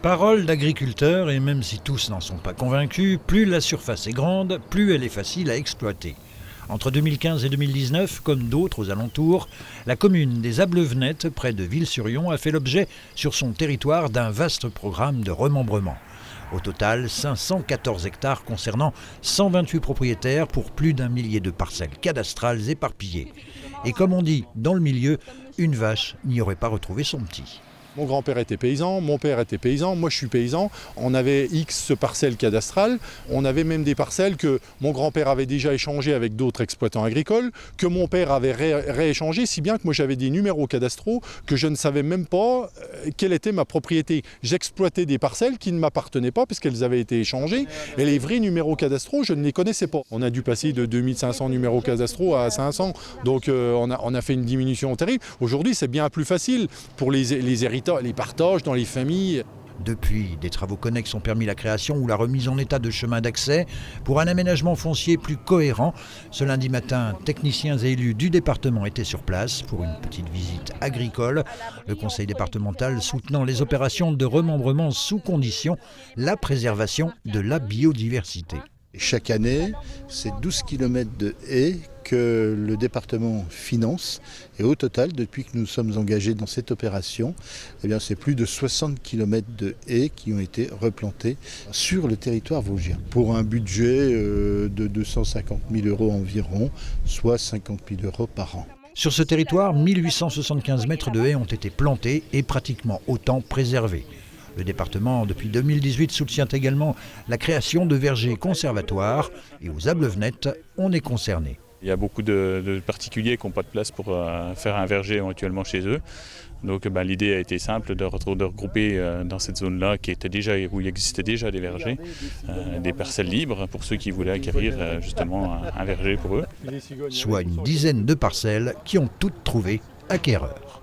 Parole d'agriculteur, et même si tous n'en sont pas convaincus, plus la surface est grande, plus elle est facile à exploiter. Entre 2015 et 2019, comme d'autres aux alentours, la commune des Ableuvenettes, près de Ville-sur-Yon, a fait l'objet sur son territoire d'un vaste programme de remembrement. Au total, 514 hectares concernant 128 propriétaires pour plus d'1 millier de parcelles cadastrales éparpillées. Et comme on dit dans le milieu, une vache n'y aurait pas retrouvé son petit. Mon grand-père était paysan, mon père était paysan, moi je suis paysan. On avait X parcelles cadastrales, on avait même des parcelles que mon grand-père avait déjà échangées avec d'autres exploitants agricoles, que mon père avait rééchangé, si bien que moi j'avais des numéros cadastraux que je ne savais même pas quelle était ma propriété. J'exploitais des parcelles qui ne m'appartenaient pas puisqu'elles avaient été échangées et les vrais numéros cadastraux, je ne les connaissais pas. On a dû passer de 2500 numéros cadastraux à 500, donc on a fait une diminution terrible. Aujourd'hui c'est bien plus facile pour les héritiers, les partages dans les familles. Depuis, des travaux connexes ont permis la création ou la remise en état de chemins d'accès pour un aménagement foncier plus cohérent. Ce lundi matin, techniciens et élus du département étaient sur place pour une petite visite agricole. Le conseil départemental soutenant les opérations de remembrement sous condition, la préservation de la biodiversité. Chaque année, c'est 12 km de haies que le département finance. Et au total, depuis que nous sommes engagés dans cette opération, c'est plus de 60 km de haies qui ont été replantées sur le territoire vosgien. Pour un budget de 250 000 € environ, soit 50 000 € par an. Sur ce territoire, 1875 mètres de haies ont été plantés et pratiquement autant préservés. Le département, depuis 2018, soutient également la création de vergers conservatoires et aux Ableuvenettes, on est concerné. Il y a beaucoup de particuliers qui n'ont pas de place pour faire un verger éventuellement chez eux. Donc l'idée a été simple de regrouper dans cette zone-là où il existait déjà des vergers, des parcelles libres pour ceux qui voulaient acquérir justement un verger pour eux. Soit une dizaine de parcelles qui ont toutes trouvé acquéreur.